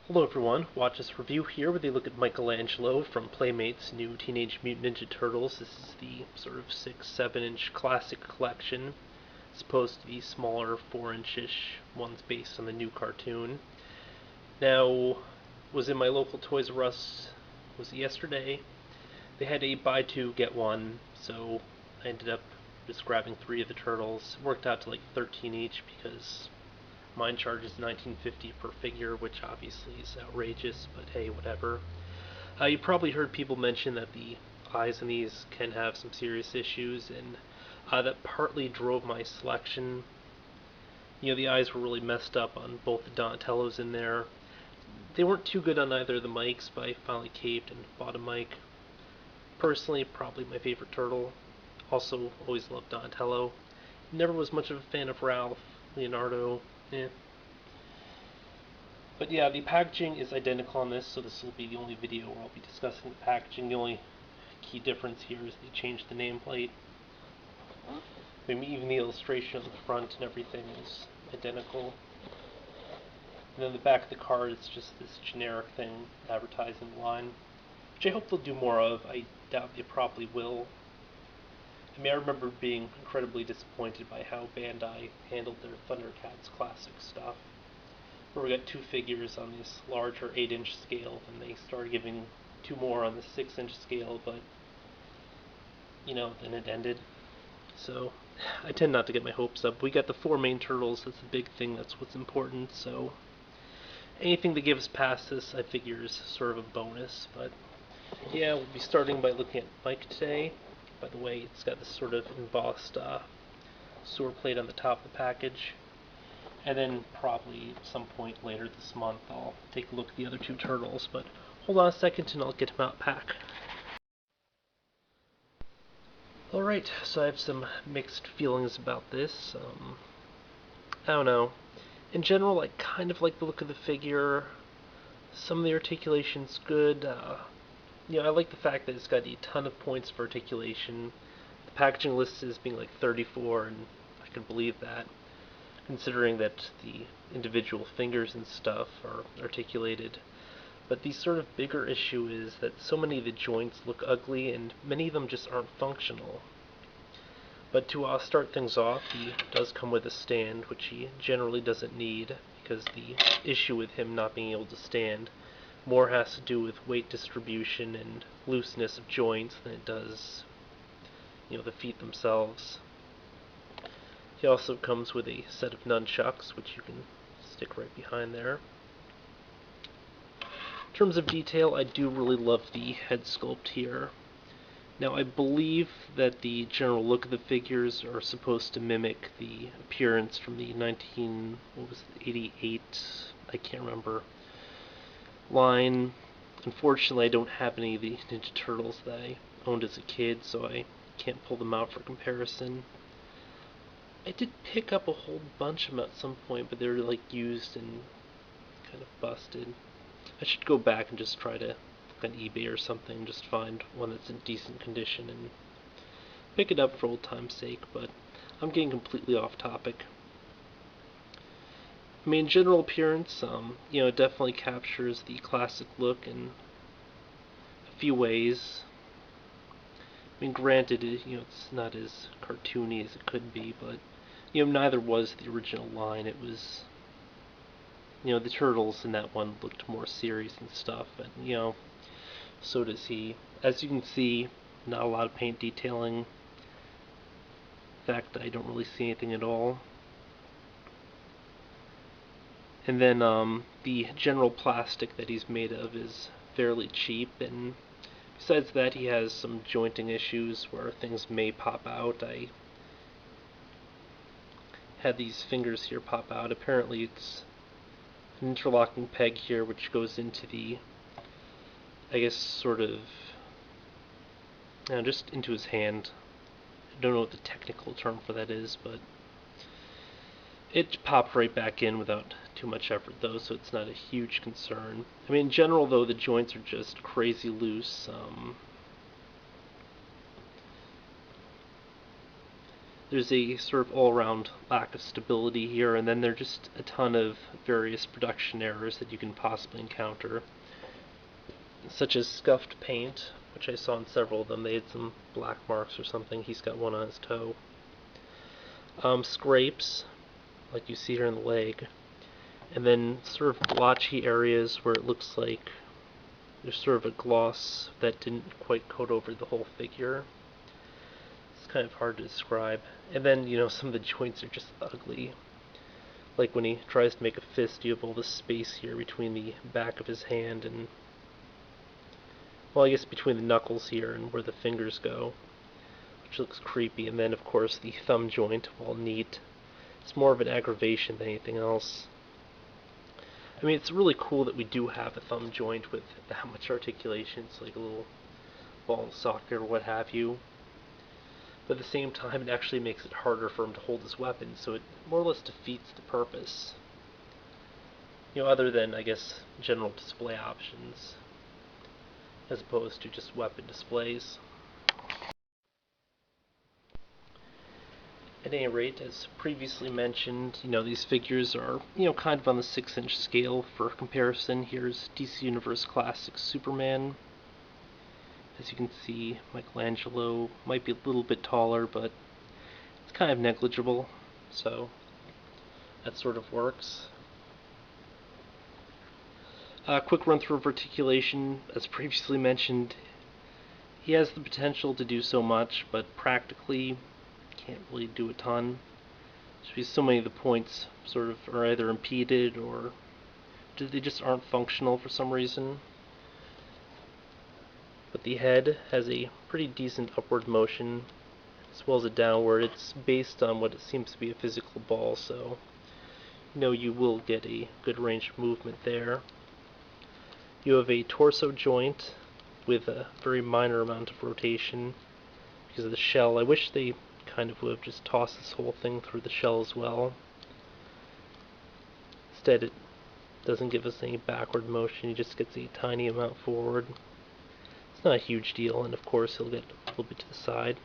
Hello everyone, watch this review here where they look at Michelangelo from Playmate's new Teenage Mutant Ninja Turtles. This is the sort of 6-7 inch classic collection, as opposed to the smaller 4 inch-ish ones based on the new cartoon. Now, was in my local Toys R Us, was it yesterday? They had a buy two get one, so I ended up just grabbing 3 of the turtles. It worked out to like 13 each because mine charges $19.50 per figure, which obviously is outrageous, but hey, whatever. You probably heard people mention that the eyes on these can have some serious issues, and that partly drove my selection. The eyes were really messed up on both the Donatellos in there. They weren't too good on either of the mics, but I finally caved and bought a mic. Personally, probably my favorite turtle. Also, always loved Donatello. Never was much of a fan of Ralph, Leonardo. Eh. But yeah, the packaging is identical on this, so this will be the only video where I'll be discussing the packaging. The only key difference here is they changed the nameplate. I mean, even the illustration on the front and everything is identical. And then the back of the card is just this generic thing advertising the line, which I hope they'll do more of. I doubt they probably will. I mean, I remember being incredibly disappointed by how Bandai handled their Thundercats classic stuff, where we got 2 figures on this larger 8-inch scale, and they started giving 2 more on the 6-inch scale, but, then it ended. So, I tend not to get my hopes up. We got the 4 main turtles, that's the big thing, that's what's important, so anything that gives past this, I figure, is sort of a bonus, but yeah, we'll be starting by looking at Mike today. By the way, it's got this sort of embossed sewer plate on the top of the package. And then probably at some point later this month I'll take a look at the other 2 turtles, but hold on a second and I'll get them out pack. Alright, so I have some mixed feelings about this. I don't know. In general, I kind of like the look of the figure. Some of the articulation's good. I like the fact that it's got a ton of points for articulation. The packaging list is being like 34, and I can believe that, considering that the individual fingers and stuff are articulated. But the sort of bigger issue is that so many of the joints look ugly, and many of them just aren't functional. But to start things off, he does come with a stand, which he generally doesn't need, because the issue with him not being able to stand more has to do with weight distribution and looseness of joints than it does, the feet themselves. He also comes with a set of nunchucks, which you can stick right behind there. In terms of detail, I do really love the head sculpt here. Now, I believe that the general look of the figures are supposed to mimic the appearance from the 88, I can't remember, line. Unfortunately, I don't have any of the Ninja Turtles that I owned as a kid, so I can't pull them out for comparison. I did pick up a whole bunch of them at some point, but they're like used and kind of busted. I should go back and just try to look on eBay or something, just find one that's in decent condition and pick it up for old time's sake, but I'm getting completely off topic. I mean, general appearance, it definitely captures the classic look in a few ways. I mean, granted, it's not as cartoony as it could be, but, neither was the original line. It was, the turtles in that one looked more serious and stuff, and, so does he. As you can see, not a lot of paint detailing. In fact, I don't really see anything at all. And then the general plastic that he's made of is fairly cheap, and besides that, he has some jointing issues where things may pop out. I had these fingers here pop out. Apparently it's an interlocking peg here which goes into the, I guess, sort of, just into his hand. I don't know what the technical term for that is, but it popped right back in without too much effort, though, so it's not a huge concern. I mean, in general, though, the joints are just crazy loose. there's a sort of all-around lack of stability here, and then there are just a ton of various production errors that you can possibly encounter, such as scuffed paint, which I saw in several of them. They had some black marks or something. He's got one on his toe. Scrapes, like you see here in the leg, and then sort of blotchy areas where it looks like there's sort of a gloss that didn't quite coat over the whole figure. It's kind of hard to describe. And then, some of the joints are just ugly. Like when he tries to make a fist, you have all this space here between the back of his hand and, well, I guess between the knuckles here and where the fingers go, which looks creepy. And then, of course, the thumb joint, while neat, it's more of an aggravation than anything else. I mean, it's really cool that we do have a thumb joint with that much articulation. It's like a little ball and socket or what have you. But at the same time, it actually makes it harder for him to hold his weapon, so it more or less defeats the purpose. Other than, I guess, general display options, as opposed to just weapon displays. At any rate, as previously mentioned, these figures are, kind of on the 6-inch scale. For comparison, here's DC Universe Classic Superman. As you can see, Michelangelo might be a little bit taller, but it's kind of negligible, so that sort of works. Quick run through of articulation. As previously mentioned, he has the potential to do so much, but practically can't really do a ton. Because so many of the points sort of are either impeded or they just aren't functional for some reason. But the head has a pretty decent upward motion as well as a downward. It's based on what it seems to be a physical ball, so you will get a good range of movement there. You have a torso joint with a very minor amount of rotation because of the shell. I wish they kind of would have just tossed this whole thing through the shell as well. Instead, it doesn't give us any backward motion. He just gets a tiny amount forward. It's not a huge deal, and of course he'll get a little bit to the side.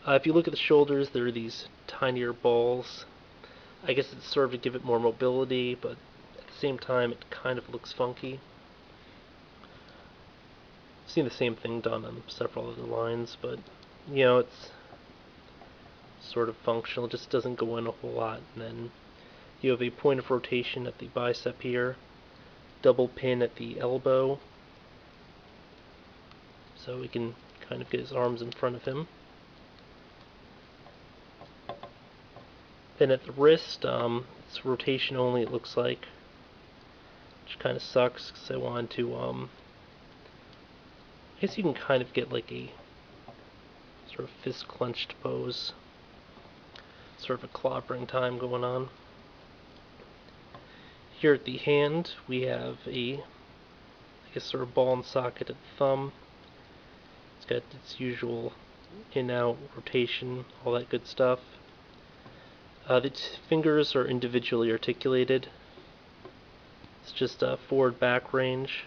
If you look at the shoulders, there are these tinier balls. I guess it's sort of to give it more mobility, but at the same time it kind of looks funky. I've seen the same thing done on several other lines, but it's sort of functional. It just doesn't go in a whole lot. And then you have a point of rotation at the bicep here, double pin at the elbow, so we can kind of get his arms in front of him. Then at the wrist, it's rotation only, it looks like, which kind of sucks because I wanted to, I guess you can kind of get like a sort of fist clenched pose, sort of a clobbering time going on. Here at the hand, we have a, I guess, sort of ball and socket at the thumb. It's got its usual in-out rotation, all that good stuff. The fingers are individually articulated. It's just a forward-back range.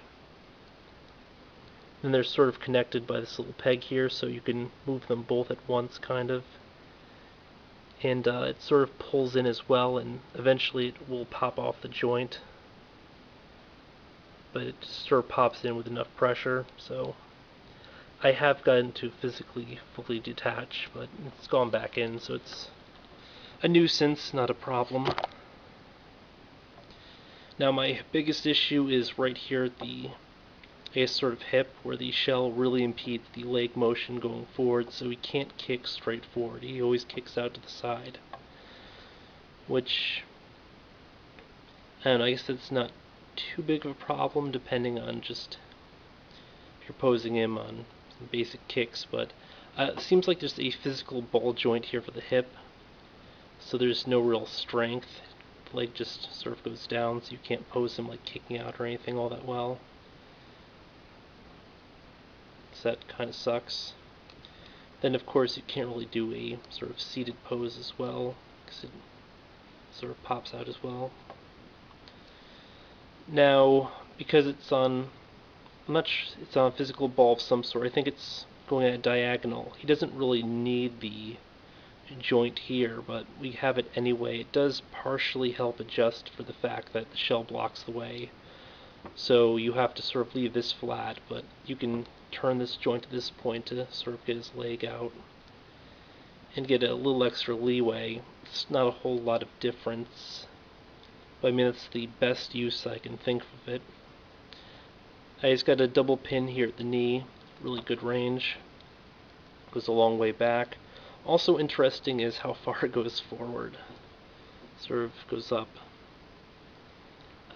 Then they're sort of connected by this little peg here, so you can move them both at once, kind of. And it sort of pulls in as well, and eventually it will pop off the joint. But it just sort of pops in with enough pressure, so I have gotten to physically fully detach, but it's gone back in, so it's a nuisance, not a problem. Now my biggest issue is right here at the sort of hip, where the shell really impedes the leg motion going forward, so he can't kick straight forward. He always kicks out to the side, which, I don't know, I guess that's not too big of a problem depending on just if you're posing him on some basic kicks, but it seems like there's a physical ball joint here for the hip, so there's no real strength. The leg just sort of goes down, so you can't pose him like kicking out or anything all that well. So that kind of sucks. Then of course you can't really do a sort of seated pose as well, because it sort of pops out as well. Now, because it's on, it's on a physical ball of some sort, I think it's going at a diagonal. He doesn't really need the joint here, but we have it anyway. It does partially help adjust for the fact that the shell blocks the way. So you have to sort of leave this flat, but you can turn this joint to this point to sort of get his leg out and get a little extra leeway. It's not a whole lot of difference, but I mean that's the best use I can think of it. He's got a double pin here at the knee, really good range, goes a long way back. Also interesting is how far it goes forward, sort of goes up.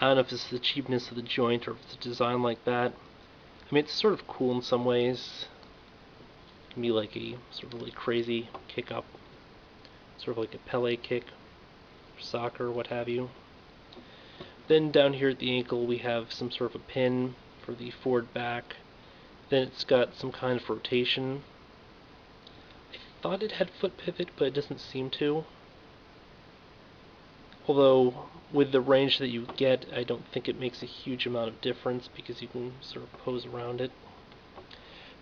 I don't know if it's the cheapness of the joint or if it's a design like that. I mean, it's sort of cool in some ways. It can be like a sort of really crazy kick up, sort of like a Pele kick, or soccer, what have you. Then down here at the ankle we have some sort of a pin for the forward back. Then it's got some kind of rotation. I thought it had foot pivot, but it doesn't seem to. Although, with the range that you get, I don't think it makes a huge amount of difference because you can sort of pose around it.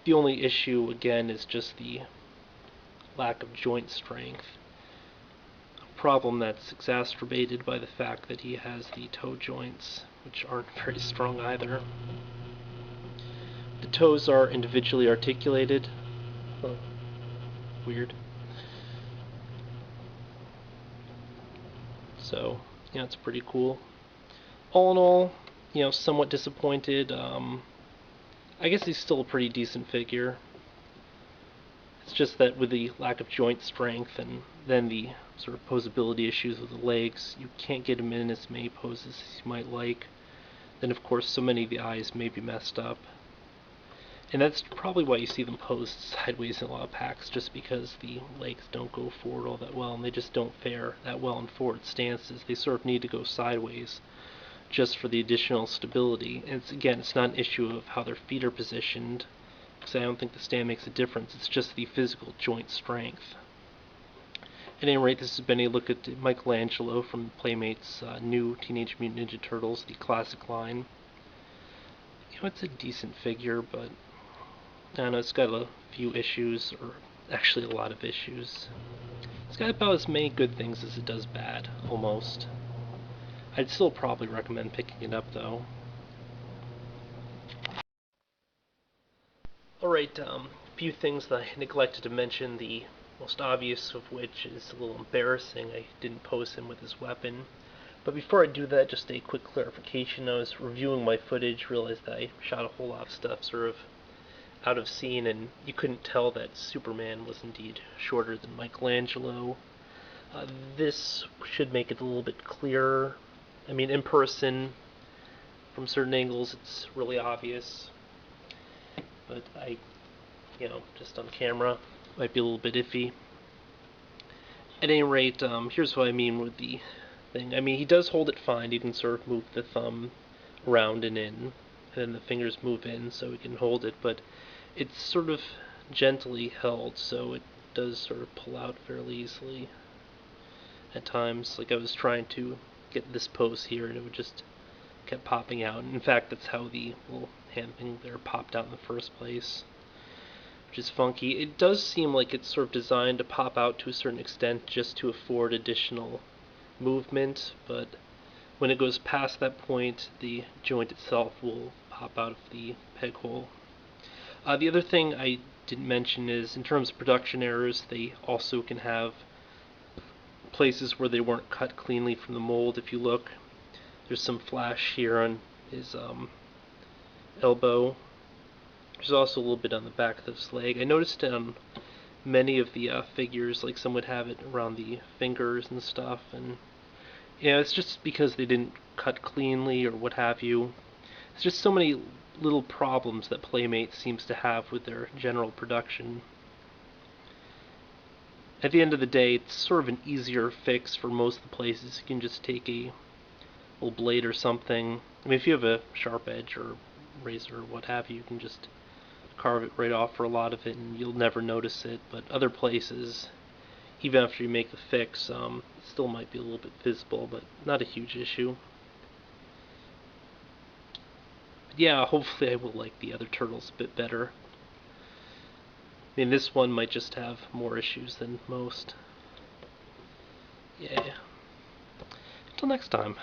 The only issue, again, is just the lack of joint strength. A problem that's exacerbated by the fact that he has the toe joints, which aren't very strong either. The toes are individually articulated. Oh, weird. So, yeah, it's pretty cool. All in all, somewhat disappointed. I guess he's still a pretty decent figure. It's just that with the lack of joint strength and then the sort of posability issues with the legs, you can't get him in as many poses as you might like. Then, of course, so many of the eyes may be messed up. And that's probably why you see them posed sideways in a lot of packs, just because the legs don't go forward all that well, and they just don't fare that well in forward stances. They sort of need to go sideways just for the additional stability. And it's not an issue of how their feet are positioned, because I don't think the stand makes a difference. It's just the physical joint strength. At any rate, this has been a look at Michelangelo from Playmates' new Teenage Mutant Ninja Turtles, the classic line. It's a decent figure, but I don't know, it's got a few issues, or actually a lot of issues. It's got about as many good things as it does bad, almost. I'd still probably recommend picking it up, though. Alright, a few things that I neglected to mention, the most obvious of which is a little embarrassing. I didn't pose him with his weapon. But before I do that, just a quick clarification. I was reviewing my footage, realized that I shot a whole lot of stuff sort of out of scene, and you couldn't tell that Superman was indeed shorter than Michelangelo. This should make it a little bit clearer. I mean, in person, from certain angles, it's really obvious. But just on camera, might be a little bit iffy. At any rate, here's what I mean with the thing. I mean, he does hold it fine. You can sort of move the thumb around and in, and then the fingers move in so he can hold it, but it's sort of gently held, so it does sort of pull out fairly easily at times. Like I was trying to get this pose here, and it would just kept popping out. And in fact, that's how the little hand thing there popped out in the first place, which is funky. It does seem like it's sort of designed to pop out to a certain extent just to afford additional movement, but when it goes past that point, the joint itself will pop out of the peg hole. The other thing I didn't mention is, in terms of production errors, they also can have places where they weren't cut cleanly from the mold. If you look, there's some flash here on his elbow. There's also a little bit on the back of his leg. I noticed on many of the figures, like some would have it around the fingers and stuff, and it's just because they didn't cut cleanly or what have you. It's just so many little problems that Playmates seems to have with their general production. At the end of the day, it's sort of an easier fix for most of the places. You can just take a little blade or something. I mean, if you have a sharp edge or razor or what have you, you can just carve it right off for a lot of it and you'll never notice it. But other places, even after you make the fix, it still might be a little bit visible, but not a huge issue. But yeah, hopefully I will like the other turtles a bit better. I mean, this one might just have more issues than most. Yay. Until next time.